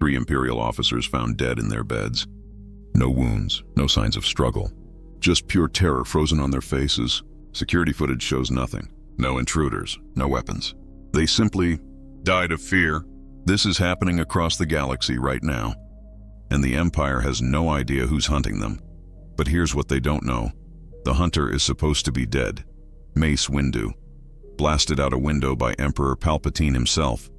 3 Imperial officers found dead in their beds. No wounds, no signs of struggle. Just pure terror frozen on their faces. Security footage shows nothing. No intruders, no weapons. They simply died of fear. This is happening across the galaxy right now, and the Empire has no idea who's hunting them. But here's what they don't know. The hunter is supposed to be dead. Mace Windu, blasted out a window by Emperor Palpatine himself,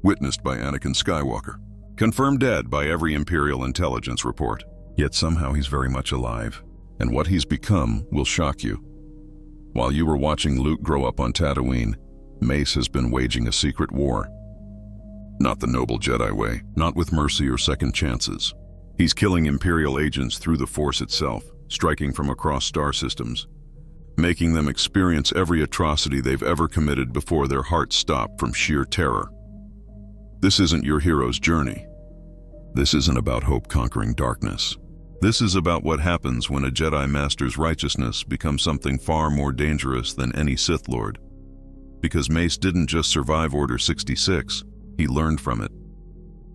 witnessed by Anakin Skywalker, confirmed dead by every Imperial intelligence report. Yet somehow he's very much alive, and what he's become will shock you. While you were watching Luke grow up on Tatooine, Mace has been waging a secret war. Not the noble Jedi way, not with mercy or second chances. He's killing Imperial agents through the Force itself, striking from across star systems, making them experience every atrocity they've ever committed before their hearts stop from sheer terror. This isn't your hero's journey. This isn't about hope conquering darkness. This is about what happens when a Jedi Master's righteousness becomes something far more dangerous than any Sith Lord. Because Mace didn't just survive Order 66, he learned from it.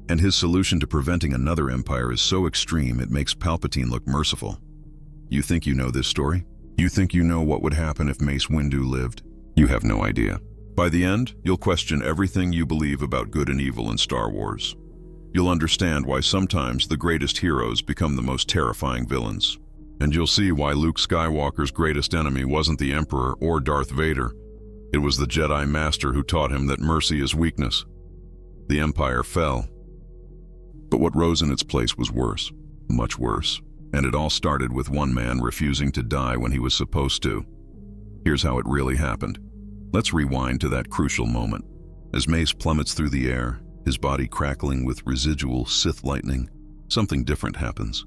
And his solution to preventing another empire is so extreme it makes Palpatine look merciful. You think you know this story? You think you know what would happen if Mace Windu lived? You have no idea. By the end, you'll question everything you believe about good and evil in Star Wars. You'll understand why sometimes the greatest heroes become the most terrifying villains. And you'll see why Luke Skywalker's greatest enemy wasn't the Emperor or Darth Vader. It was the Jedi Master who taught him that mercy is weakness. The Empire fell. But what rose in its place was worse, much worse. And it all started with one man refusing to die when he was supposed to. Here's how it really happened. Let's rewind to that crucial moment. As Mace plummets through the air, his body crackling with residual Sith lightning, something different happens.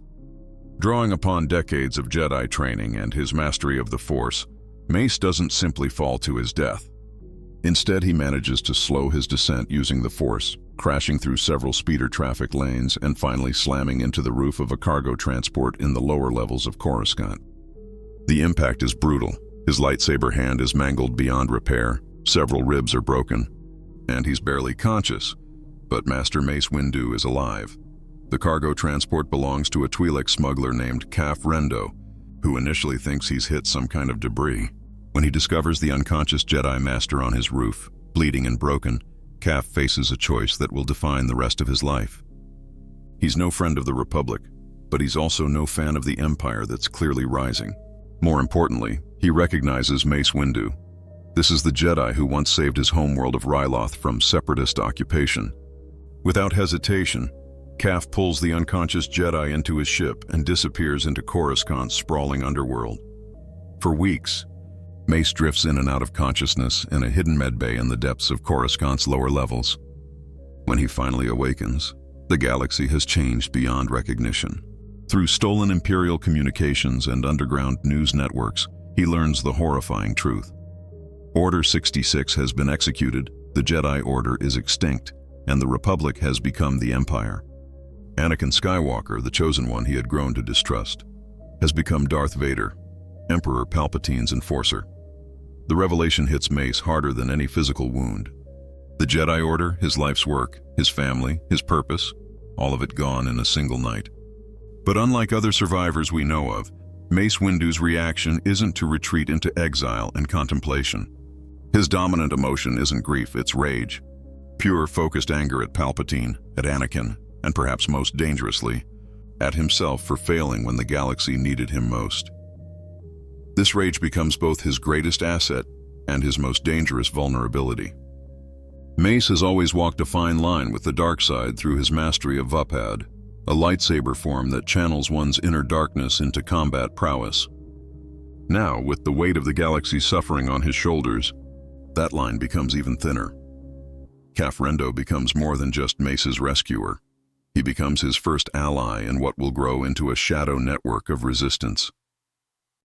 Drawing upon decades of Jedi training and his mastery of the Force, Mace doesn't simply fall to his death. Instead, he manages to slow his descent using the Force, crashing through several speeder traffic lanes and finally slamming into the roof of a cargo transport in the lower levels of Coruscant. The impact is brutal. His lightsaber hand is mangled beyond repair, several ribs are broken, and he's barely conscious. But Master Mace Windu is alive. The cargo transport belongs to a Twi'lek smuggler named Kyber, who initially thinks he's hit some kind of debris. When he discovers the unconscious Jedi Master on his roof, bleeding and broken, Kyber faces a choice that will define the rest of his life. He's no friend of the Republic, but he's also no fan of the Empire that's clearly rising. More importantly, he recognizes Mace Windu. This is the Jedi who once saved his homeworld of Ryloth from separatist occupation. Without hesitation, Kyber pulls the unconscious Jedi into his ship and disappears into Coruscant's sprawling underworld. For weeks, Mace drifts in and out of consciousness in a hidden medbay in the depths of Coruscant's lower levels. When he finally awakens, the galaxy has changed beyond recognition. Through stolen Imperial communications and underground news networks, he learns the horrifying truth. Order 66 has been executed, the Jedi Order is extinct, and the Republic has become the Empire. Anakin Skywalker, the chosen one he had grown to distrust, has become Darth Vader, Emperor Palpatine's enforcer. The revelation hits Mace harder than any physical wound. The Jedi Order, his life's work, his family, his purpose, all of it gone in a single night. But unlike other survivors we know of, Mace Windu's reaction isn't to retreat into exile and contemplation. His dominant emotion isn't grief, it's rage. Pure, focused anger at Palpatine, at Anakin, and perhaps most dangerously, at himself for failing when the galaxy needed him most. This rage becomes both his greatest asset and his most dangerous vulnerability. Mace has always walked a fine line with the dark side through his mastery of Vapad, a lightsaber form that channels one's inner darkness into combat prowess. Now, with the weight of the galaxy suffering on his shoulders, that line becomes even thinner. Kyber becomes more than just Mace's rescuer. He becomes his first ally in what will grow into a shadow network of resistance.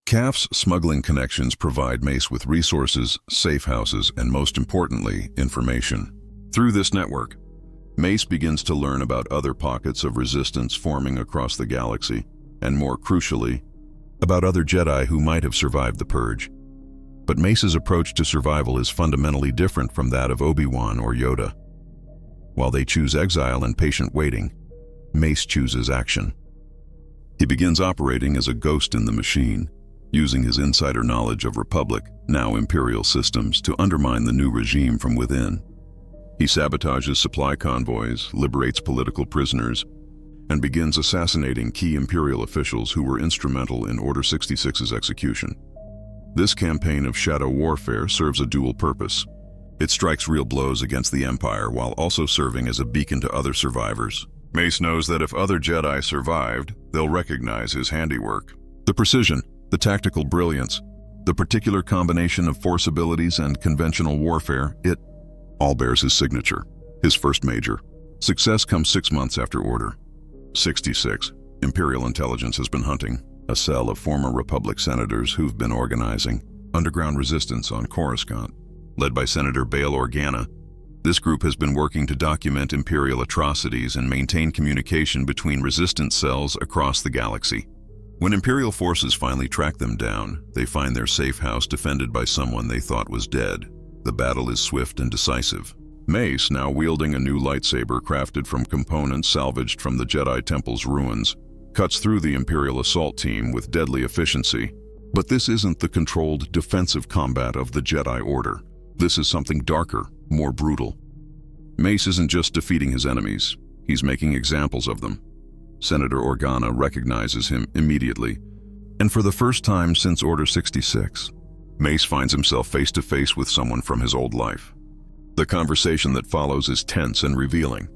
Kyber's smuggling connections provide Mace with resources, safe houses, and most importantly, information. Through this network, Mace begins to learn about other pockets of resistance forming across the galaxy, and more crucially, about other Jedi who might have survived the Purge. But Mace's approach to survival is fundamentally different from that of Obi-Wan or Yoda. While they choose exile and patient waiting, Mace chooses action. He begins operating as a ghost in the machine, using his insider knowledge of Republic, now Imperial systems, to undermine the new regime from within. He sabotages supply convoys, liberates political prisoners, and begins assassinating key Imperial officials who were instrumental in Order 66's execution. This campaign of shadow warfare serves a dual purpose. It strikes real blows against the Empire while also serving as a beacon to other survivors. Mace knows that if other Jedi survived, they'll recognize his handiwork. The precision, the tactical brilliance, the particular combination of Force abilities and conventional warfare, it all bears his signature, his first major. Success comes 6 months after Order 66. Imperial intelligence has been hunting a cell of former Republic senators who've been organizing underground resistance on Coruscant. Led by Senator Bail Organa, this group has been working to document Imperial atrocities and maintain communication between resistance cells across the galaxy. When Imperial forces finally track them down, they find their safe house defended by someone they thought was dead. The battle is swift and decisive. Mace, now wielding a new lightsaber crafted from components salvaged from the Jedi Temple's ruins, cuts through the Imperial assault team with deadly efficiency. But this isn't the controlled, defensive combat of the Jedi Order. This is something darker, more brutal. Mace isn't just defeating his enemies, he's making examples of them. Senator Organa recognizes him immediately, and for the first time since Order 66, Mace finds himself face to face with someone from his old life. The conversation that follows is tense and revealing.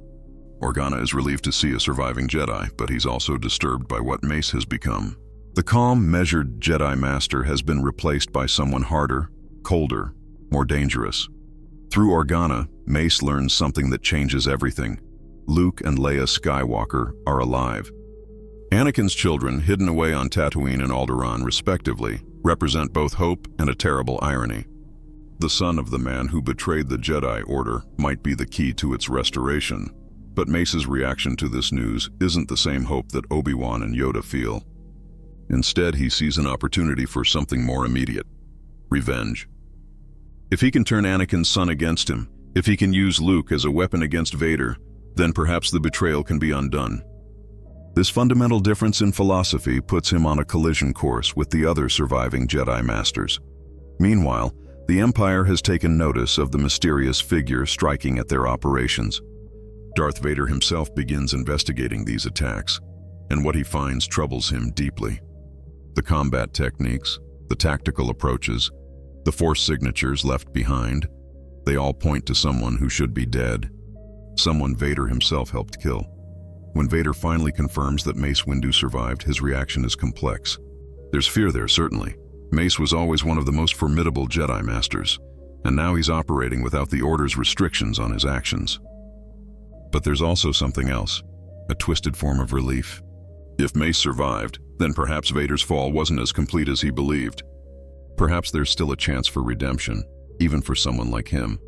Organa is relieved to see a surviving Jedi, but he's also disturbed by what Mace has become. The calm, measured Jedi Master has been replaced by someone harder, colder, more dangerous. Through Organa, Mace learns something that changes everything. Luke and Leia Skywalker are alive. Anakin's children, hidden away on Tatooine and Alderaan respectively, represent both hope and a terrible irony. The son of the man who betrayed the Jedi Order might be the key to its restoration, but Mace's reaction to this news isn't the same hope that Obi-Wan and Yoda feel. Instead, he sees an opportunity for something more immediate: revenge. If he can turn Anakin's son against him, if he can use Luke as a weapon against Vader, then perhaps the betrayal can be undone. This fundamental difference in philosophy puts him on a collision course with the other surviving Jedi Masters. Meanwhile, the Empire has taken notice of the mysterious figure striking at their operations. Darth Vader himself begins investigating these attacks, and what he finds troubles him deeply. The combat techniques, the tactical approaches, the Force signatures left behind, they all point to someone who should be dead. Someone Vader himself helped kill. When Vader finally confirms that Mace Windu survived, his reaction is complex. There's fear there, certainly. Mace was always one of the most formidable Jedi Masters, and now he's operating without the Order's restrictions on his actions. But there's also something else, a twisted form of relief. If Mace survived, then perhaps Vader's fall wasn't as complete as he believed. Perhaps there's still a chance for redemption, even for someone like him.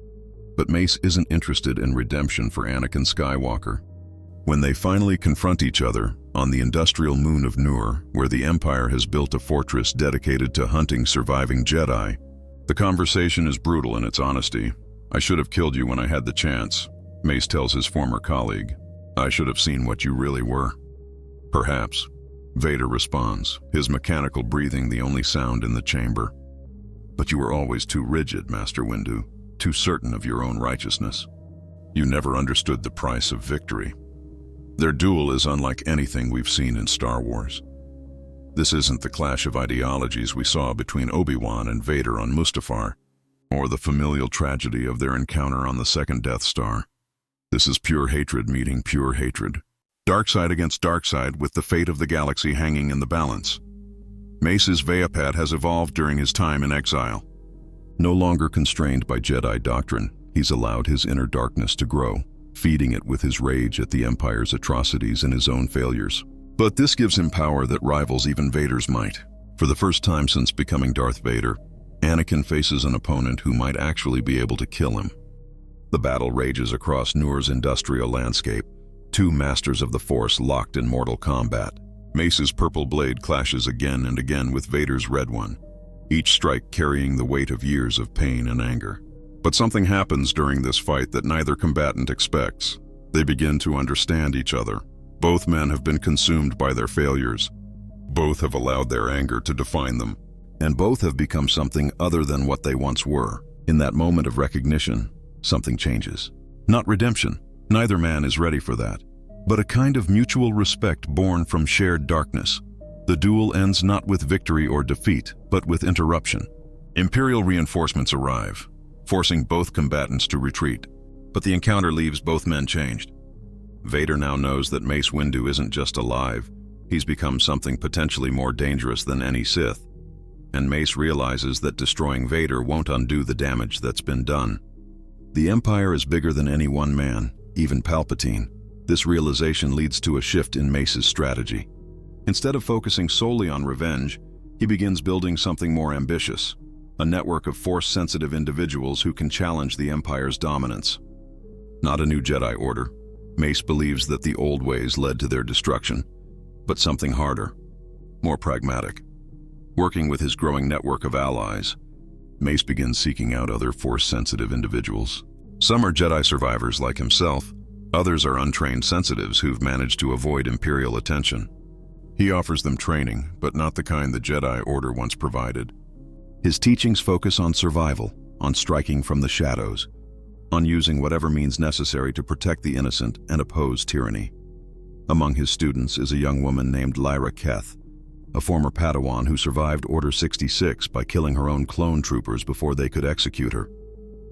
But Mace isn't interested in redemption for Anakin Skywalker. When they finally confront each other on the industrial moon of Nur, where the Empire has built a fortress dedicated to hunting surviving Jedi, the conversation is brutal in its honesty. "I should have killed you when I had the chance," Mace tells his former colleague. "I should have seen what you really were." "Perhaps," Vader responds, his mechanical breathing the only sound in the chamber. "But you were always too rigid, Master Windu, too certain of your own righteousness. You never understood the price of victory." Their duel is unlike anything we've seen in Star Wars. This isn't the clash of ideologies we saw between Obi-Wan and Vader on Mustafar, or the familial tragedy of their encounter on the second Death Star. This is pure hatred meeting pure hatred. Dark side against dark side, with the fate of the galaxy hanging in the balance. Mace's Vaapad has evolved during his time in exile. No longer constrained by Jedi doctrine, he's allowed his inner darkness to grow, feeding it with his rage at the Empire's atrocities and his own failures. But this gives him power that rivals even Vader's might. For the first time since becoming Darth Vader, Anakin faces an opponent who might actually be able to kill him. The battle rages across Nur's industrial landscape, two masters of the Force locked in mortal combat. Mace's purple blade clashes again and again with Vader's red one, each strike carrying the weight of years of pain and anger. But something happens during this fight that neither combatant expects. They begin to understand each other. Both men have been consumed by their failures. Both have allowed their anger to define them. And both have become something other than what they once were. In that moment of recognition, something changes. Not redemption. Neither man is ready for that. But a kind of mutual respect born from shared darkness. The duel ends not with victory or defeat, but with interruption. Imperial reinforcements arrive, forcing both combatants to retreat. But the encounter leaves both men changed. Vader now knows that Mace Windu isn't just alive. He's become something potentially more dangerous than any Sith. And Mace realizes that destroying Vader won't undo the damage that's been done. The Empire is bigger than any one man, even Palpatine. This realization leads to a shift in Mace's strategy. Instead of focusing solely on revenge, he begins building something more ambitious, a network of Force-sensitive individuals who can challenge the Empire's dominance. Not a new Jedi Order. Mace believes that the old ways led to their destruction, but something harder, more pragmatic. Working with his growing network of allies, Mace begins seeking out other Force-sensitive individuals. Some are Jedi survivors like himself, others are untrained sensitives who've managed to avoid Imperial attention. He offers them training, but not the kind the Jedi Order once provided. His teachings focus on survival, on striking from the shadows, on using whatever means necessary to protect the innocent and oppose tyranny. Among his students is a young woman named Lyra Keth, a former Padawan who survived Order 66 by killing her own clone troopers before they could execute her.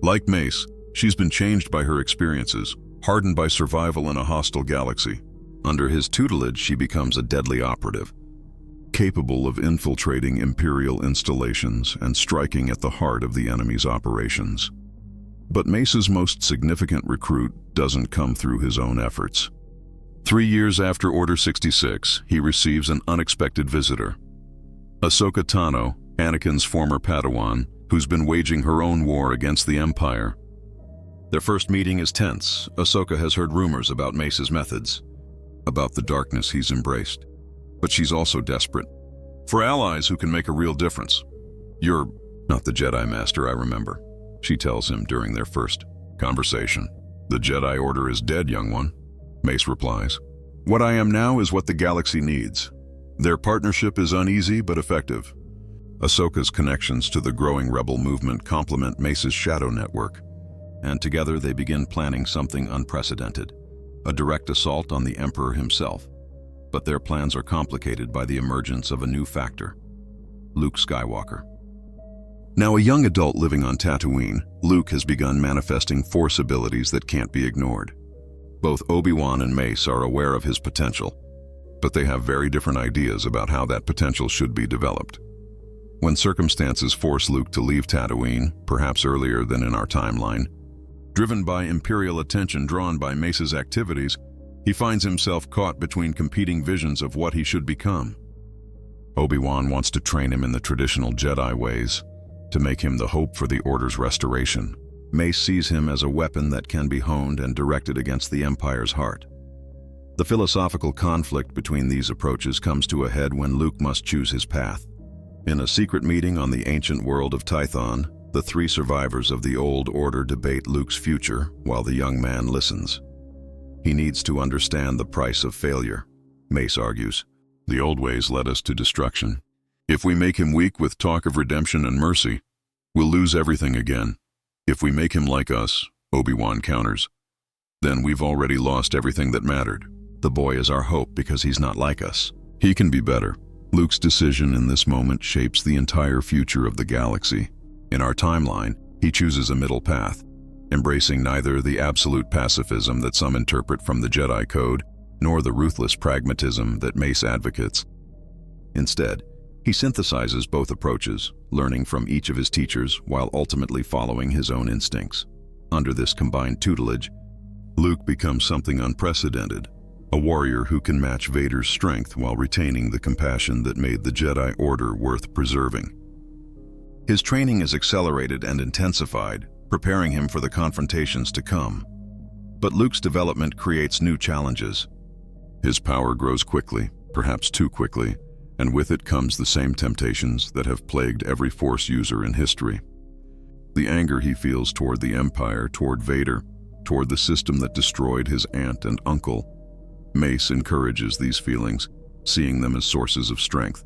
Like Mace, she's been changed by her experiences, hardened by survival in a hostile galaxy. Under his tutelage, she becomes a deadly operative, capable of infiltrating Imperial installations and striking at the heart of the enemy's operations. But Mace's most significant recruit doesn't come through his own efforts. 3 years after Order 66, he receives an unexpected visitor. Ahsoka Tano, Anakin's former Padawan, who's been waging her own war against the Empire. Their first meeting is tense. Ahsoka has heard rumors about Mace's methods, about the darkness he's embraced. But she's also desperate for allies who can make a real difference. "You're not the Jedi Master I remember," she tells him during their first conversation. "The Jedi Order is dead, young one," Mace replies. "What I am now is what the galaxy needs. Their partnership is uneasy but effective." Ahsoka's connections to the growing rebel movement complement Mace's shadow network, and together they begin planning something unprecedented, a direct assault on the Emperor himself. But their plans are complicated by the emergence of a new factor: Luke Skywalker. Now a young adult living on Tatooine, Luke has begun manifesting Force abilities that can't be ignored. Both Obi-Wan and Mace are aware of his potential, but they have very different ideas about how that potential should be developed. When circumstances force Luke to leave Tatooine, perhaps earlier than in our timeline, driven by Imperial attention drawn by Mace's activities, he finds himself caught between competing visions of what he should become. Obi-Wan wants to train him in the traditional Jedi ways, to make him the hope for the Order's restoration. Mace sees him as a weapon that can be honed and directed against the Empire's heart. The philosophical conflict between these approaches comes to a head when Luke must choose his path. In a secret meeting on the ancient world of Tython, the 3 survivors of the old order debate Luke's future while the young man listens. He needs to understand the price of failure, Mace argues. The old ways led us to destruction. If we make him weak with talk of redemption and mercy, we'll lose everything again. If we make him like us, Obi-Wan counters, then we've already lost everything that mattered. The boy is our hope because he's not like us. He can be better. Luke's decision in this moment shapes the entire future of the galaxy. In our timeline, he chooses a middle path, embracing neither the absolute pacifism that some interpret from the Jedi Code, nor the ruthless pragmatism that Mace advocates. Instead, he synthesizes both approaches, learning from each of his teachers while ultimately following his own instincts. Under this combined tutelage, Luke becomes something unprecedented, a warrior who can match Vader's strength while retaining the compassion that made the Jedi Order worth preserving. His training is accelerated and intensified, preparing him for the confrontations to come. But Luke's development creates new challenges. His power grows quickly, perhaps too quickly, and with it comes the same temptations that have plagued every Force user in history. The anger he feels toward the Empire, toward Vader, toward the system that destroyed his aunt and uncle. Mace encourages these feelings, seeing them as sources of strength.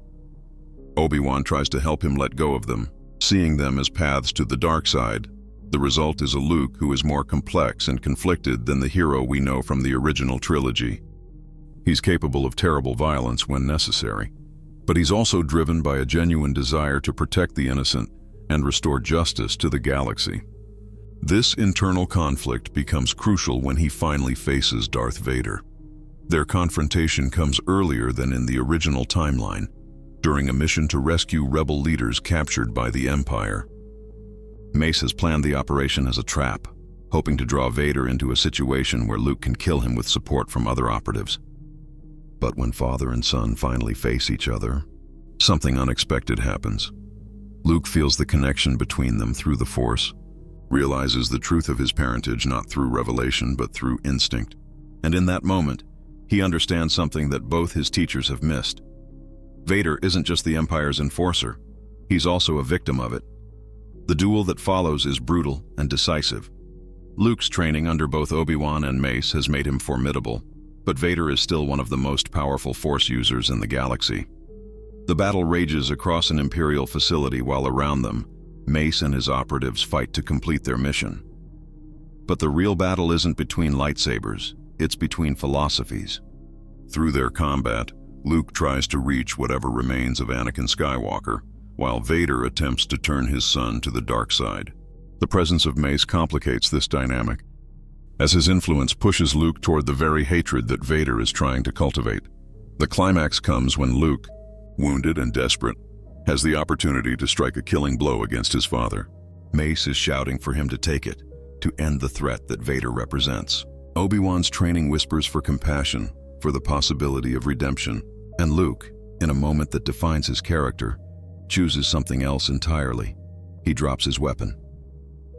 Obi-Wan tries to help him let go of them, seeing them as paths to the dark side. The result is a Luke who is more complex and conflicted than the hero we know from the original trilogy. He's capable of terrible violence when necessary, but he's also driven by a genuine desire to protect the innocent and restore justice to the galaxy. This internal conflict becomes crucial when he finally faces Darth Vader. Their confrontation comes earlier than in the original timeline, during a mission to rescue rebel leaders captured by the Empire. Mace has planned the operation as a trap, hoping to draw Vader into a situation where Luke can kill him with support from other operatives. But when father and son finally face each other, something unexpected happens. Luke feels the connection between them through the Force, realizes the truth of his parentage not through revelation but through instinct, and in that moment, he understands something that both his teachers have missed. Vader isn't just the Empire's enforcer, he's also a victim of it. The duel that follows is brutal and decisive. Luke's training under both Obi-Wan and Mace has made him formidable, but Vader is still one of the most powerful Force users in the galaxy. The battle rages across an Imperial facility while around them, Mace and his operatives fight to complete their mission. But the real battle isn't between lightsabers, it's between philosophies. Through their combat, Luke tries to reach whatever remains of Anakin Skywalker, while Vader attempts to turn his son to the dark side. The presence of Mace complicates this dynamic, as his influence pushes Luke toward the very hatred that Vader is trying to cultivate. The climax comes when Luke, wounded and desperate, has the opportunity to strike a killing blow against his father. Mace is shouting for him to take it, to end the threat that Vader represents. Obi-Wan's training whispers for compassion, for the possibility of redemption, and Luke, in a moment that defines his character, chooses something else entirely. He drops his weapon.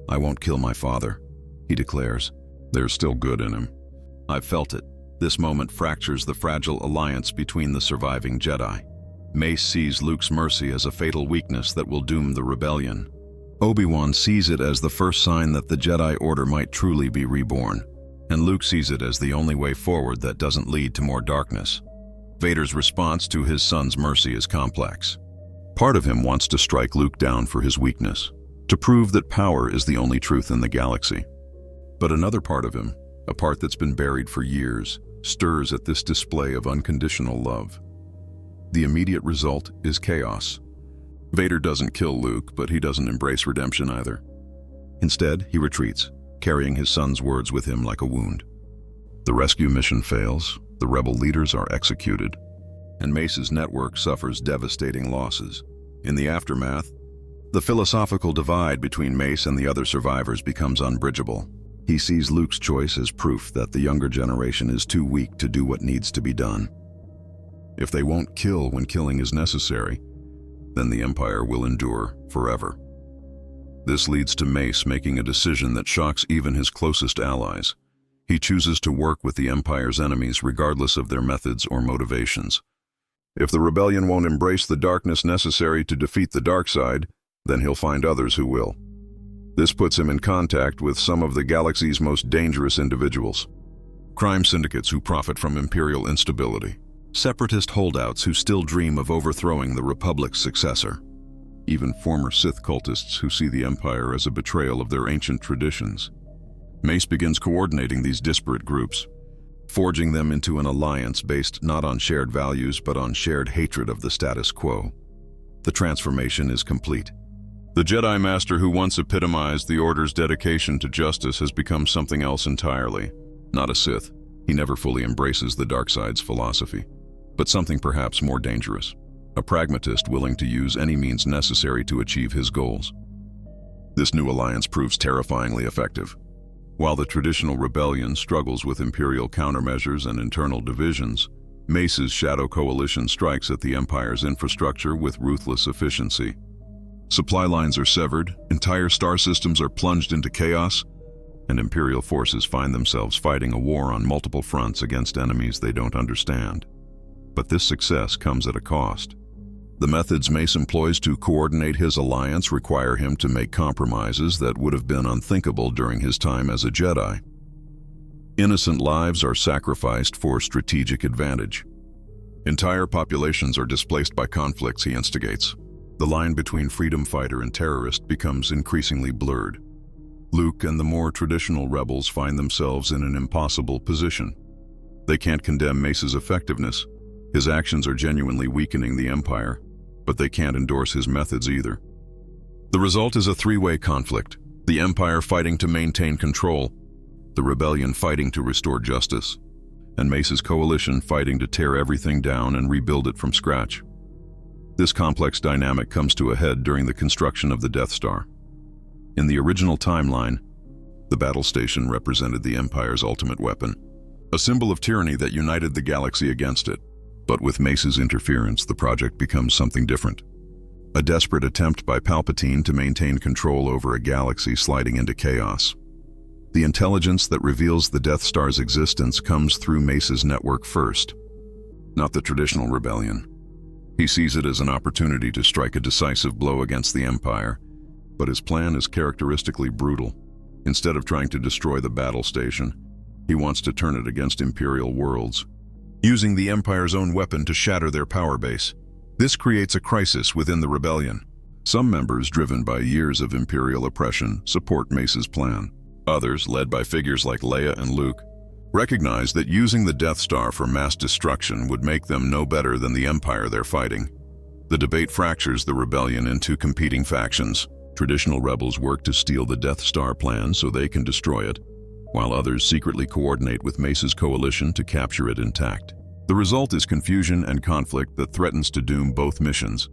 "I won't kill my father," he declares. "There's still good in him." I've felt it. This moment fractures the fragile alliance between the surviving Jedi. Mace sees Luke's mercy as a fatal weakness that will doom the rebellion. Obi-Wan sees it as the first sign that the Jedi Order might truly be reborn, and Luke sees it as the only way forward that doesn't lead to more darkness. Vader's response to his son's mercy is complex. Part of him wants to strike Luke down for his weakness, to prove that power is the only truth in the galaxy. But another part of him, a part that's been buried for years, stirs at this display of unconditional love. The immediate result is chaos. Vader doesn't kill Luke, but he doesn't embrace redemption either. Instead, he retreats, carrying his son's words with him like a wound. The rescue mission fails, the rebel leaders are executed, and Mace's network suffers devastating losses. In the aftermath, the philosophical divide between Mace and the other survivors becomes unbridgeable. He sees Luke's choice as proof that the younger generation is too weak to do what needs to be done. If they won't kill when killing is necessary, then the Empire will endure forever. This leads to Mace making a decision that shocks even his closest allies. He chooses to work with the Empire's enemies regardless of their methods or motivations. If the rebellion won't embrace the darkness necessary to defeat the dark side, then he'll find others who will. This puts him in contact with some of the galaxy's most dangerous individuals. Crime syndicates who profit from Imperial instability. Separatist holdouts who still dream of overthrowing the Republic's successor. Even former Sith cultists who see the Empire as a betrayal of their ancient traditions. Mace begins coordinating these disparate groups, forging them into an alliance based not on shared values but on shared hatred of the status quo. The transformation is complete. The Jedi Master who once epitomized the Order's dedication to justice has become something else entirely. Not a Sith. He never fully embraces the dark side's philosophy, but something perhaps more dangerous. A pragmatist willing to use any means necessary to achieve his goals. This new alliance proves terrifyingly effective. While the traditional rebellion struggles with Imperial countermeasures and internal divisions, Mace's Shadow Coalition strikes at the Empire's infrastructure with ruthless efficiency. Supply lines are severed, entire star systems are plunged into chaos, and Imperial forces find themselves fighting a war on multiple fronts against enemies they don't understand. But this success comes at a cost. The methods Mace employs to coordinate his alliance require him to make compromises that would have been unthinkable during his time as a Jedi. Innocent lives are sacrificed for strategic advantage. Entire populations are displaced by conflicts he instigates. The line between freedom fighter and terrorist becomes increasingly blurred. Luke and the more traditional rebels find themselves in an impossible position. They can't condemn Mace's effectiveness. His actions are genuinely weakening the Empire, but they can't endorse his methods either. The result is a three-way conflict: the Empire fighting to maintain control, the Rebellion fighting to restore justice, and Mace's coalition fighting to tear everything down and rebuild it from scratch. This complex dynamic comes to a head during the construction of the Death Star. In the original timeline, the battle station represented the Empire's ultimate weapon, a symbol of tyranny that united the galaxy against it. But with Mace's interference, the project becomes something different. A desperate attempt by Palpatine to maintain control over a galaxy sliding into chaos. The intelligence that reveals the Death Star's existence comes through Mace's network first, not the traditional rebellion. He sees it as an opportunity to strike a decisive blow against the Empire, but his plan is characteristically brutal. Instead of trying to destroy the battle station, he wants to turn it against Imperial worlds, using the Empire's own weapon to shatter their power base. This creates a crisis within the rebellion. Some members, driven by years of Imperial oppression, support Mace's plan. Others, led by figures like Leia and Luke, recognize that using the Death Star for mass destruction would make them no better than the Empire they're fighting. The debate fractures the rebellion into competing factions. Traditional rebels work to steal the Death Star plan so they can destroy it, while others secretly coordinate with Mace's coalition to capture it intact. The result is confusion and conflict that threatens to doom both missions.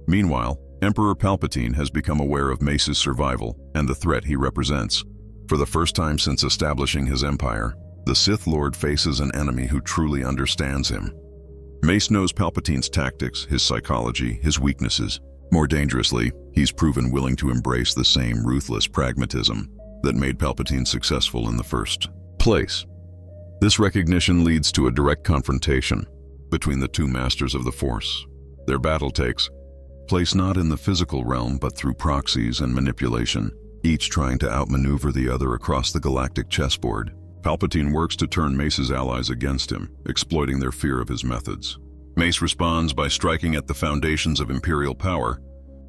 Meanwhile, Emperor Palpatine has become aware of Mace's survival and the threat he represents. For the first time since establishing his empire, the Sith Lord faces an enemy who truly understands him. Mace knows Palpatine's tactics, his psychology, his weaknesses. More dangerously, he's proven willing to embrace the same ruthless pragmatism that made Palpatine successful in the first place. This recognition leads to a direct confrontation between the two masters of the Force. Their battle takes place not in the physical realm but through proxies and manipulation, each trying to outmaneuver the other across the galactic chessboard. Palpatine works to turn Mace's allies against him, exploiting their fear of his methods. Mace responds by striking at the foundations of Imperial power,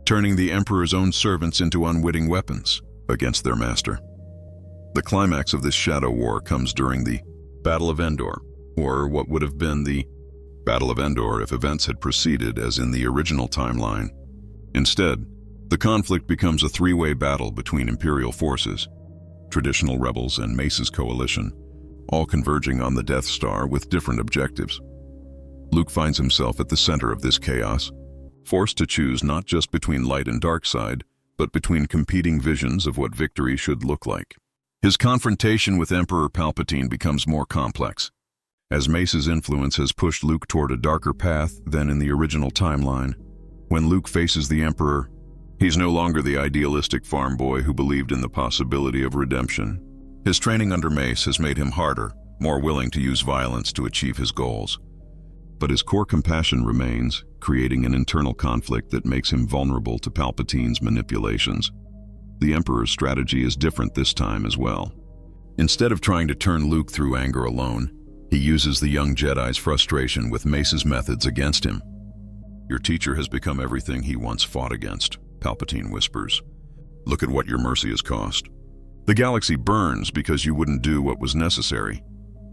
turning the Emperor's own servants into unwitting weapons against their master. The climax of this shadow war comes during the Battle of Endor, or what would have been the Battle of Endor if events had proceeded as in the original timeline. Instead, the conflict becomes a three-way battle between Imperial forces, traditional rebels, and Mace's coalition, all converging on the Death Star with different objectives. Luke finds himself at the center of this chaos, forced to choose not just between light and dark side, but between competing visions of what victory should look like. His confrontation with Emperor Palpatine becomes more complex, as Mace's influence has pushed Luke toward a darker path than in the original timeline. When Luke faces the Emperor, he's no longer the idealistic farm boy who believed in the possibility of redemption. His training under Mace has made him harder, more willing to use violence to achieve his goals. But his core compassion remains, creating an internal conflict that makes him vulnerable to Palpatine's manipulations. The Emperor's strategy is different this time as well. Instead of trying to turn Luke through anger alone, he uses the young Jedi's frustration with Mace's methods against him. "Your teacher has become everything he once fought against," Palpatine whispers. "Look at what your mercy has cost. The galaxy burns because you wouldn't do what was necessary."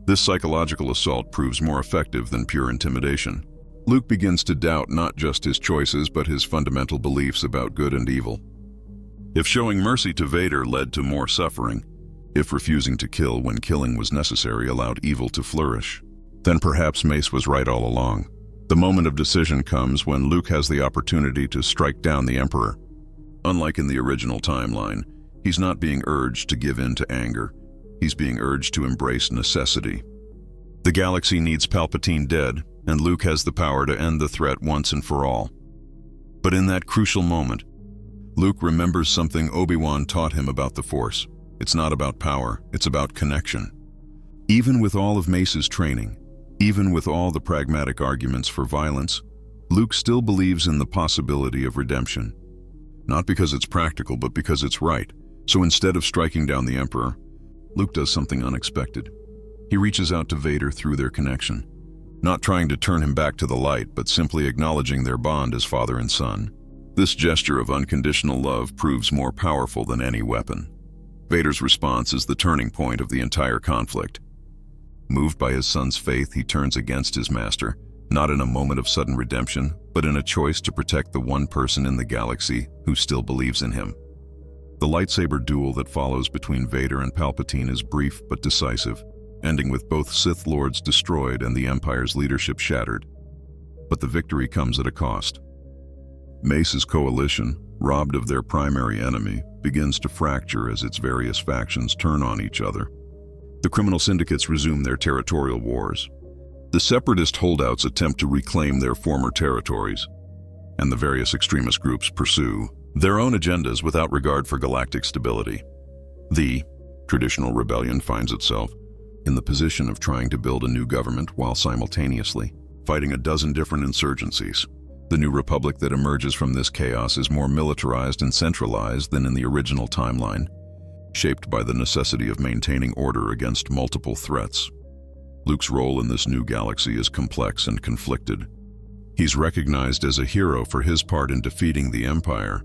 This psychological assault proves more effective than pure intimidation. Luke begins to doubt not just his choices but his fundamental beliefs about good and evil. If showing mercy to Vader led to more suffering, if refusing to kill when killing was necessary allowed evil to flourish, then perhaps Mace was right all along. The moment of decision comes when Luke has the opportunity to strike down the Emperor. Unlike in the original timeline, he's not being urged to give in to anger. He's being urged to embrace necessity. The galaxy needs Palpatine dead, and Luke has the power to end the threat once and for all. But in that crucial moment, Luke remembers something Obi-Wan taught him about the Force. It's not about power, it's about connection. Even with all of Mace's training, even with all the pragmatic arguments for violence, Luke still believes in the possibility of redemption. Not because it's practical, but because it's right. So instead of striking down the Emperor, Luke does something unexpected. He reaches out to Vader through their connection. Not trying to turn him back to the light, but simply acknowledging their bond as father and son. This gesture of unconditional love proves more powerful than any weapon. Vader's response is the turning point of the entire conflict. Moved by his son's faith, he turns against his master, not in a moment of sudden redemption, but in a choice to protect the one person in the galaxy who still believes in him. The lightsaber duel that follows between Vader and Palpatine is brief but decisive, ending with both Sith Lords destroyed and the Empire's leadership shattered. But the victory comes at a cost. Mace's coalition, robbed of their primary enemy, begins to fracture as its various factions turn on each other. The criminal syndicates resume their territorial wars. The separatist holdouts attempt to reclaim their former territories, and the various extremist groups pursue their own agendas without regard for galactic stability. The traditional rebellion finds itself in the position of trying to build a new government while simultaneously fighting a dozen different insurgencies. The new republic that emerges from this chaos is more militarized and centralized than in the original timeline, shaped by the necessity of maintaining order against multiple threats. Luke's role in this new galaxy is complex and conflicted. He's recognized as a hero for his part in defeating the Empire,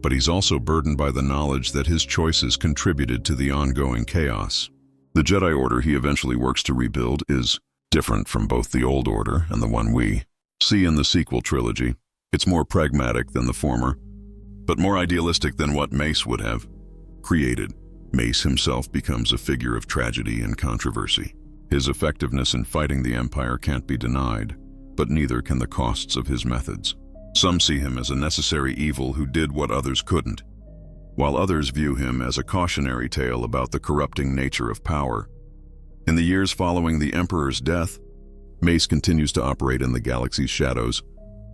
but he's also burdened by the knowledge that his choices contributed to the ongoing chaos. The Jedi Order he eventually works to rebuild is different from both the old order and the one we see in the sequel trilogy. It's more pragmatic than the former, but more idealistic than what Mace would have created. Mace himself becomes a figure of tragedy and controversy. His effectiveness in fighting the Empire can't be denied, but neither can the costs of his methods. Some see him as a necessary evil who did what others couldn't, while others view him as a cautionary tale about the corrupting nature of power. In the years following the Emperor's death, Mace continues to operate in the galaxy's shadows,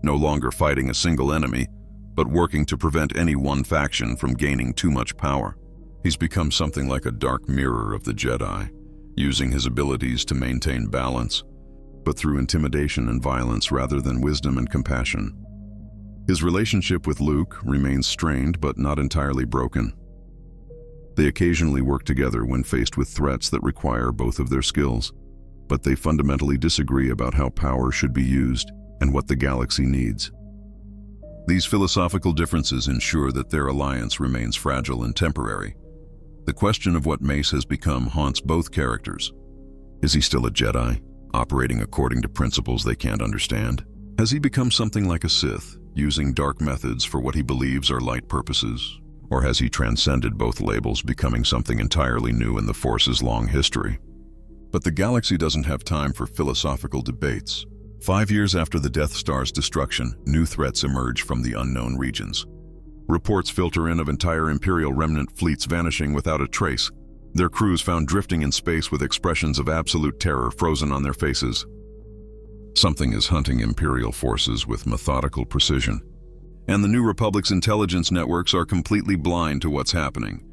no longer fighting a single enemy, but working to prevent any one faction from gaining too much power. He's become something like a dark mirror of the Jedi, using his abilities to maintain balance, but through intimidation and violence rather than wisdom and compassion. His relationship with Luke remains strained but not entirely broken. They occasionally work together when faced with threats that require both of their skills, but they fundamentally disagree about how power should be used and what the galaxy needs. These philosophical differences ensure that their alliance remains fragile and temporary. The question of what Mace has become haunts both characters. Is he still a Jedi, operating according to principles they can't understand? Has he become something like a Sith, using dark methods for what he believes are light purposes? Or has he transcended both labels, becoming something entirely new in the Force's long history? But the galaxy doesn't have time for philosophical debates. 5 years after the Death Star's destruction, new threats emerge from the unknown regions. Reports filter in of entire Imperial remnant fleets vanishing without a trace, their crews found drifting in space with expressions of absolute terror frozen on their faces. Something is hunting Imperial forces with methodical precision, and the New Republic's intelligence networks are completely blind to what's happening.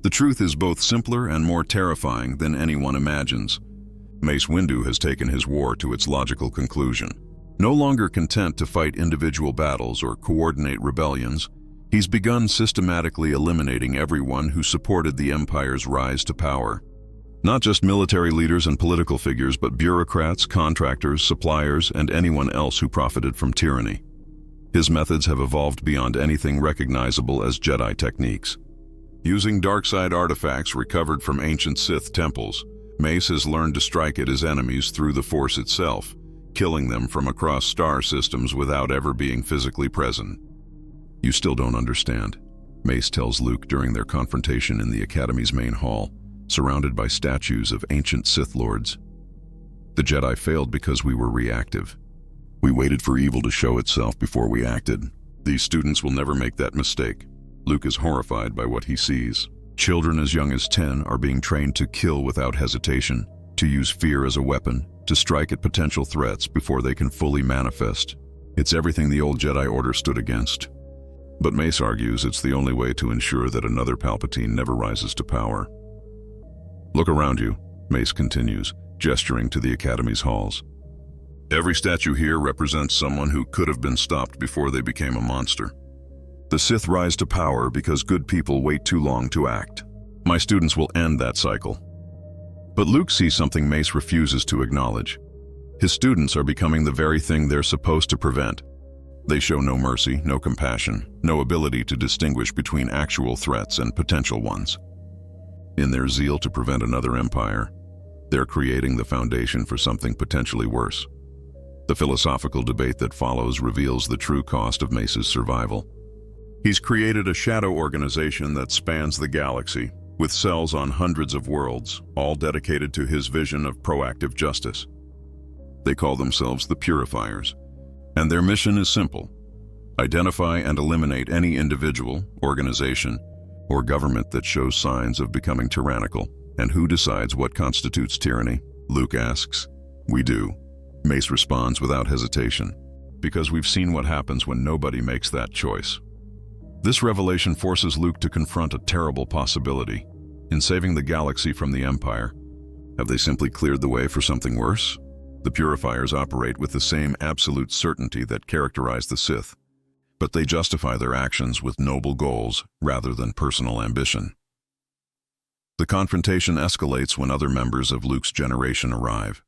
The truth is both simpler and more terrifying than anyone imagines. Mace Windu has taken his war to its logical conclusion. No longer content to fight individual battles or coordinate rebellions, he's begun systematically eliminating everyone who supported the Empire's rise to power. Not just military leaders and political figures, but bureaucrats, contractors, suppliers, and anyone else who profited from tyranny. His methods have evolved beyond anything recognizable as Jedi techniques. Using dark-side artifacts recovered from ancient Sith temples, Mace has learned to strike at his enemies through the Force itself, killing them from across star systems without ever being physically present. "You still don't understand," Mace tells Luke during their confrontation in the Academy's main hall, surrounded by statues of ancient Sith Lords. "The Jedi failed because we were reactive. We waited for evil to show itself before we acted. These students will never make that mistake." Luke is horrified by what he sees. Children as young as 10 are being trained to kill without hesitation, to use fear as a weapon, to strike at potential threats before they can fully manifest. It's everything the old Jedi Order stood against. But Mace argues it's the only way to ensure that another Palpatine never rises to power. "Look around you," Mace continues, gesturing to the Academy's halls. Every statue here represents someone who could have been stopped before they became a monster. The Sith rise to power because good people wait too long to act. My students will end that cycle. But Luke sees something Mace refuses to acknowledge. His students are becoming the very thing they're supposed to prevent. They show no mercy, no compassion, no ability to distinguish between actual threats and potential ones. In their zeal to prevent another empire, they're creating the foundation for something potentially worse. The philosophical debate that follows reveals the true cost of Mace's survival. He's created a shadow organization that spans the galaxy, with cells on hundreds of worlds, all dedicated to his vision of proactive justice. They call themselves the Purifiers, and their mission is simple: identify and eliminate any individual, organization, or government that shows signs of becoming tyrannical. And who decides what constitutes tyranny? Luke asks. We do. Mace responds without hesitation, because we've seen what happens when nobody makes that choice. This revelation forces Luke to confront a terrible possibility. In saving the galaxy from the Empire, have they simply cleared the way for something worse? The Purifiers operate with the same absolute certainty that characterized the Sith, but they justify their actions with noble goals rather than personal ambition. The confrontation escalates when other members of Luke's generation arrive.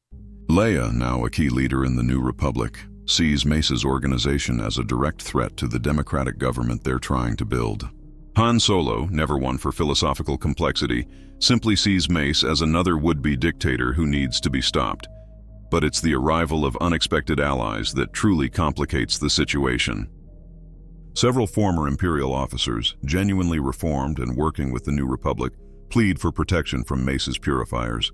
Leia, now a key leader in the New Republic, sees Mace's organization as a direct threat to the democratic government they're trying to build. Han Solo, never one for philosophical complexity, simply sees Mace as another would-be dictator who needs to be stopped. But it's the arrival of unexpected allies that truly complicates the situation. Several former Imperial officers, genuinely reformed and working with the New Republic, plead for protection from Mace's Purifiers.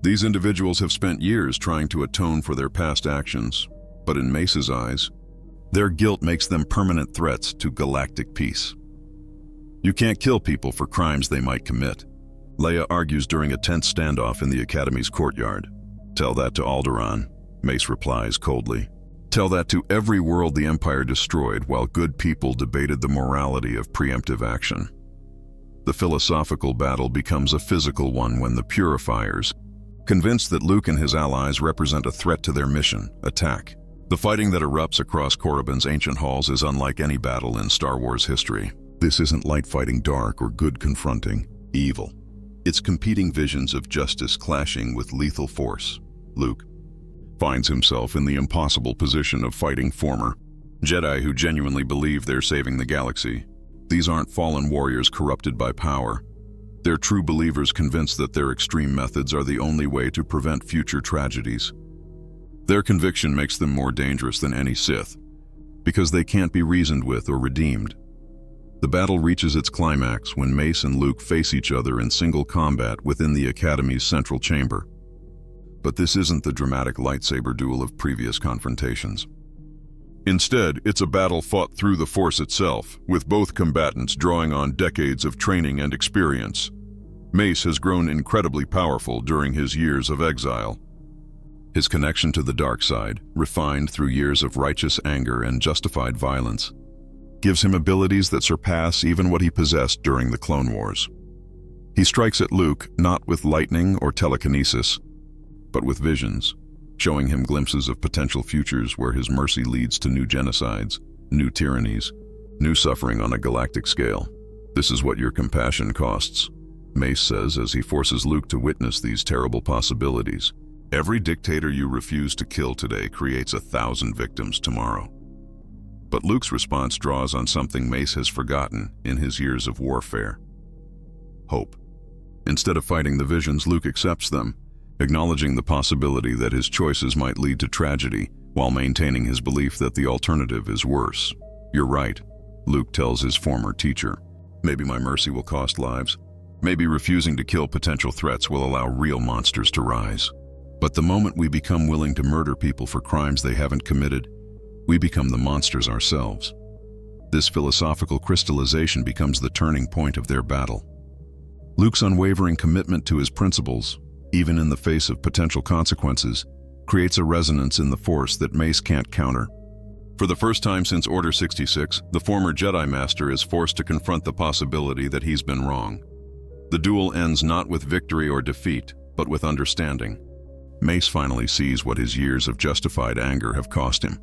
These individuals have spent years trying to atone for their past actions, but in Mace's eyes, their guilt makes them permanent threats to galactic peace. You can't kill people for crimes they might commit, Leia argues during a tense standoff in the Academy's courtyard. Tell that to Alderaan, Mace replies coldly. Tell that to every world the Empire destroyed while good people debated the morality of preemptive action. The philosophical battle becomes a physical one when the Purifiers, convinced that Luke and his allies represent a threat to their mission, attack. The fighting that erupts across Korriban's ancient halls is unlike any battle in Star Wars history. This isn't light fighting dark or good confronting evil. It's competing visions of justice clashing with lethal force. Luke finds himself in the impossible position of fighting former Jedi who genuinely believe they're saving the galaxy. These aren't fallen warriors corrupted by power. They're true believers convinced that their extreme methods are the only way to prevent future tragedies. Their conviction makes them more dangerous than any Sith, because they can't be reasoned with or redeemed. The battle reaches its climax when Mace and Luke face each other in single combat within the Academy's central chamber. But this isn't the dramatic lightsaber duel of previous confrontations. Instead, it's a battle fought through the Force itself, with both combatants drawing on decades of training and experience. Mace has grown incredibly powerful during his years of exile. His connection to the dark side, refined through years of righteous anger and justified violence, gives him abilities that surpass even what he possessed during the Clone Wars. He strikes at Luke not with lightning or telekinesis, but with visions, showing him glimpses of potential futures where his mercy leads to new genocides, new tyrannies, new suffering on a galactic scale. This is what your compassion costs, Mace says as he forces Luke to witness these terrible possibilities. Every dictator you refuse to kill today creates 1,000 victims tomorrow. But Luke's response draws on something Mace has forgotten in his years of warfare: hope. Instead of fighting the visions, Luke accepts them, acknowledging the possibility that his choices might lead to tragedy, while maintaining his belief that the alternative is worse. You're right, Luke tells his former teacher. Maybe my mercy will cost lives. Maybe refusing to kill potential threats will allow real monsters to rise. But the moment we become willing to murder people for crimes they haven't committed, we become the monsters ourselves. This philosophical crystallization becomes the turning point of their battle. Luke's unwavering commitment to his principles, even in the face of potential consequences, creates a resonance in the Force that Mace can't counter. For the first time since Order 66, the former Jedi Master is forced to confront the possibility that he's been wrong. The duel ends not with victory or defeat, but with understanding. Mace finally sees what his years of justified anger have cost him.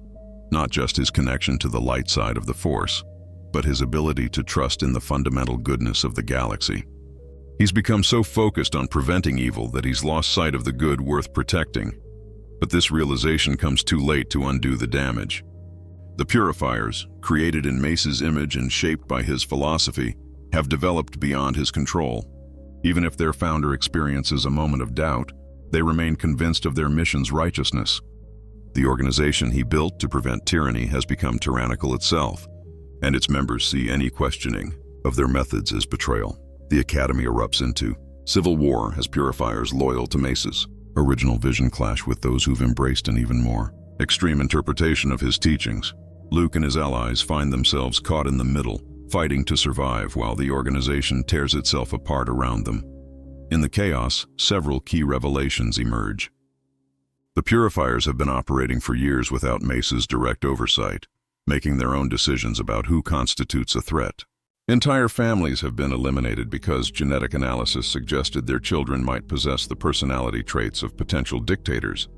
Not just his connection to the light side of the Force, but his ability to trust in the fundamental goodness of the galaxy. He's become so focused on preventing evil that he's lost sight of the good worth protecting. But this realization comes too late to undo the damage. The Purifiers, created in Mace's image and shaped by his philosophy, have developed beyond his control. Even if their founder experiences a moment of doubt, they remain convinced of their mission's righteousness. The organization he built to prevent tyranny has become tyrannical itself, and its members see any questioning of their methods as betrayal. The Academy erupts into civil war as Purifiers loyal to Mace's original vision clash with those who've embraced an even more extreme interpretation of his teachings. Luke and his allies find themselves caught in the middle, fighting to survive while the organization tears itself apart around them. In the chaos, several key revelations emerge. The Purifiers have been operating for years without Mace's direct oversight, making their own decisions about who constitutes a threat. Entire families have been eliminated because genetic analysis suggested their children might possess the personality traits of potential dictators.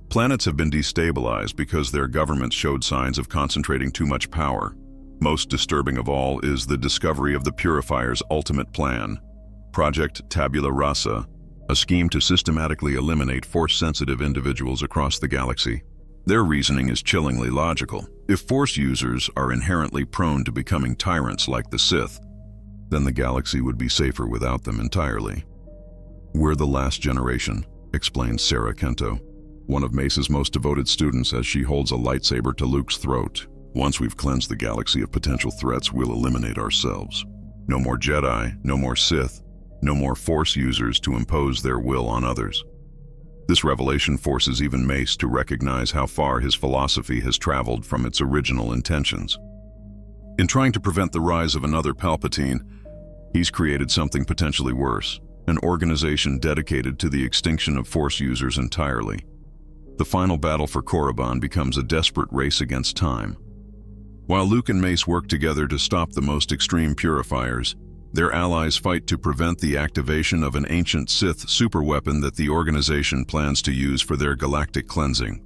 Planets have been destabilized because their governments showed signs of concentrating too much power. Most disturbing of all is the discovery of the Purifiers' ultimate plan, Project Tabula Rasa, a scheme to systematically eliminate Force-sensitive individuals across the galaxy. Their reasoning is chillingly logical. If Force users are inherently prone to becoming tyrants like the Sith, then the galaxy would be safer without them entirely. "We're the last generation," explains Sarah Kento, one of Mace's most devoted students, as she holds a lightsaber to Luke's throat. "Once we've cleansed the galaxy of potential threats, we'll eliminate ourselves. No more Jedi, no more Sith, no more Force users to impose their will on others." This revelation forces even Mace to recognize how far his philosophy has traveled from its original intentions. In trying to prevent the rise of another Palpatine, he's created something potentially worse, an organization dedicated to the extinction of Force users entirely. The final battle for Korriban becomes a desperate race against time. While Luke and Mace work together to stop the most extreme Purifiers, their allies fight to prevent the activation of an ancient Sith superweapon that the organization plans to use for their galactic cleansing.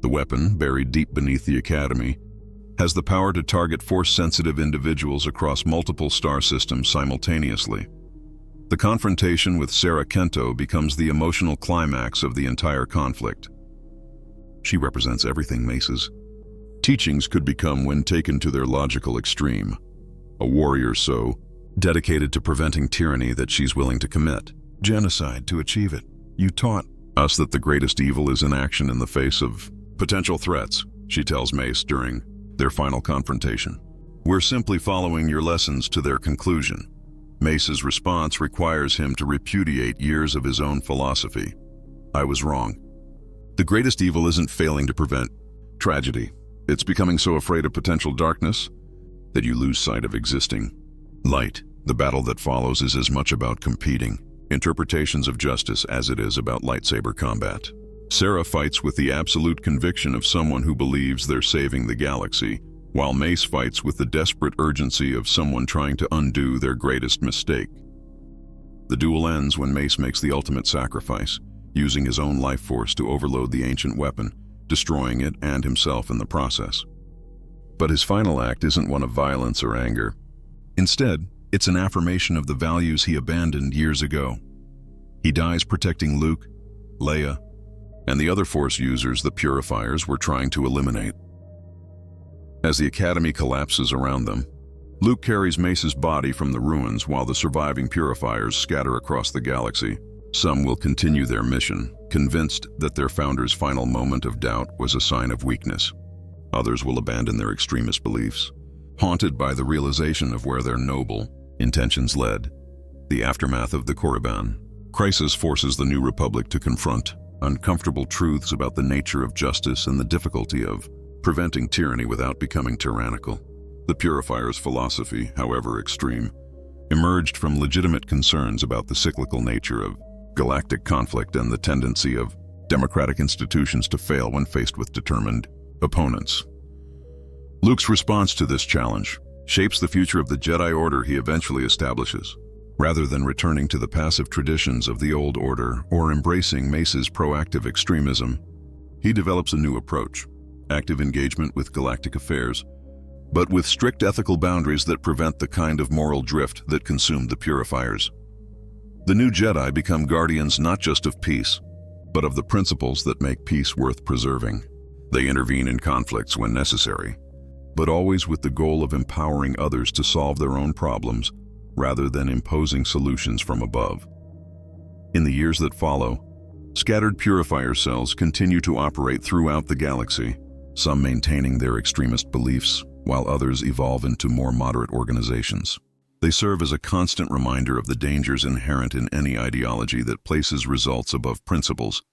The weapon, buried deep beneath the Academy, has the power to target Force-sensitive individuals across multiple star systems simultaneously. The confrontation with Sarah Kento becomes the emotional climax of the entire conflict. She represents everything Mace's teachings could become when taken to their logical extreme. A warrior so dedicated to preventing tyranny that she's willing to commit genocide to achieve it. "You taught us that the greatest evil is inaction in the face of potential threats," she tells Mace during their final confrontation. "We're simply following your lessons to their conclusion." Mace's response requires him to repudiate years of his own philosophy. "I was wrong. The greatest evil isn't failing to prevent tragedy. It's becoming so afraid of potential darkness that you lose sight of existing light." The battle that follows is as much about competing interpretations of justice as it is about lightsaber combat. Sarah fights with the absolute conviction of someone who believes they're saving the galaxy, while Mace fights with the desperate urgency of someone trying to undo their greatest mistake. The duel ends when Mace makes the ultimate sacrifice, using his own life force to overload the ancient weapon, destroying it and himself in the process. But his final act isn't one of violence or anger. Instead, it's an affirmation of the values he abandoned years ago. He dies protecting Luke, Leia, and the other Force users the Purifiers were trying to eliminate. As the Academy collapses around them, Luke carries Mace's body from the ruins while the surviving Purifiers scatter across the galaxy. Some will continue their mission, convinced that their founder's final moment of doubt was a sign of weakness. Others will abandon their extremist beliefs, haunted by the realization of where their noble intentions led. The aftermath of the Korriban crisis forces the New Republic to confront uncomfortable truths about the nature of justice and the difficulty of preventing tyranny without becoming tyrannical. The Purifiers' philosophy, however extreme, emerged from legitimate concerns about the cyclical nature of galactic conflict and the tendency of democratic institutions to fail when faced with determined opponents. Luke's response to this challenge shapes the future of the Jedi Order he eventually establishes. Rather than returning to the passive traditions of the old order or embracing Mace's proactive extremism, he develops a new approach: active engagement with galactic affairs, but with strict ethical boundaries that prevent the kind of moral drift that consumed the Purifiers. The new Jedi become guardians not just of peace, but of the principles that make peace worth preserving. They intervene in conflicts when necessary, but always with the goal of empowering others to solve their own problems rather than imposing solutions from above. In the years that follow, scattered Purifier cells continue to operate throughout the galaxy, some maintaining their extremist beliefs, while others evolve into more moderate organizations. They serve as a constant reminder of the dangers inherent in any ideology that places results above principles.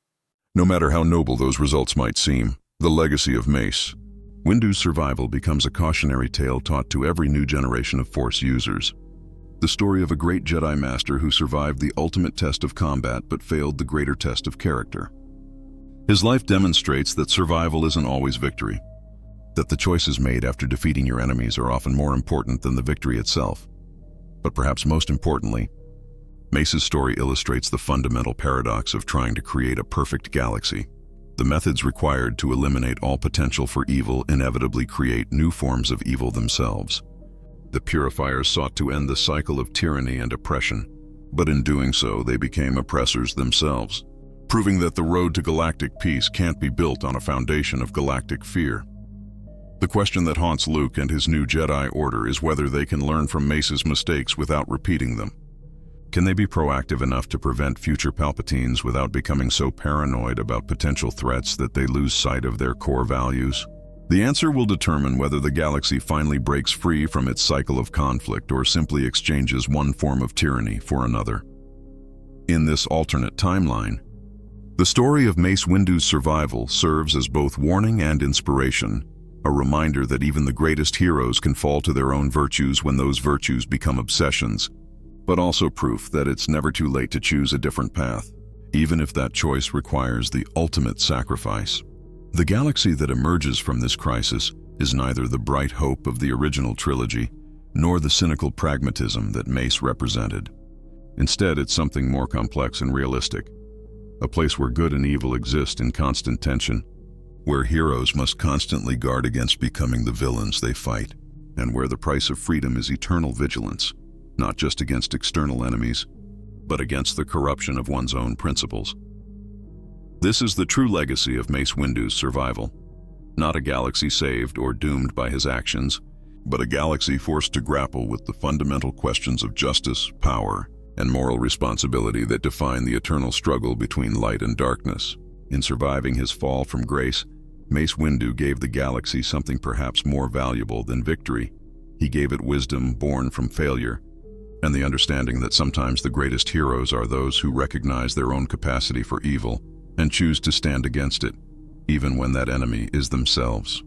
No matter how noble those results might seem, the legacy of Mace, Windu's survival becomes a cautionary tale taught to every new generation of Force users. The story of a great Jedi Master who survived the ultimate test of combat but failed the greater test of character. His life demonstrates that survival isn't always victory, that the choices made after defeating your enemies are often more important than the victory itself. But perhaps most importantly, Mace's story illustrates the fundamental paradox of trying to create a perfect galaxy. The methods required to eliminate all potential for evil inevitably create new forms of evil themselves. The Purifiers sought to end the cycle of tyranny and oppression, but in doing so they became oppressors themselves, proving that the road to galactic peace can't be built on a foundation of galactic fear. The question that haunts Luke and his new Jedi Order is whether they can learn from Mace's mistakes without repeating them. Can they be proactive enough to prevent future Palpatines without becoming so paranoid about potential threats that they lose sight of their core values? The answer will determine whether the galaxy finally breaks free from its cycle of conflict or simply exchanges one form of tyranny for another. In this alternate timeline, the story of Mace Windu's survival serves as both warning and inspiration, a reminder that even the greatest heroes can fall to their own virtues when those virtues become obsessions, but also proof that it's never too late to choose a different path, even if that choice requires the ultimate sacrifice. The galaxy that emerges from this crisis is neither the bright hope of the original trilogy, nor the cynical pragmatism that Mace represented. Instead, it's something more complex and realistic, a place where good and evil exist in constant tension, where heroes must constantly guard against becoming the villains they fight, and where the price of freedom is eternal vigilance, not just against external enemies, but against the corruption of one's own principles. This is the true legacy of Mace Windu's survival. Not a galaxy saved or doomed by his actions, but a galaxy forced to grapple with the fundamental questions of justice, power, and moral responsibility that define the eternal struggle between light and darkness. In surviving his fall from grace, Mace Windu gave the galaxy something perhaps more valuable than victory. He gave it wisdom born from failure, and the understanding that sometimes the greatest heroes are those who recognize their own capacity for evil and choose to stand against it, even when that enemy is themselves.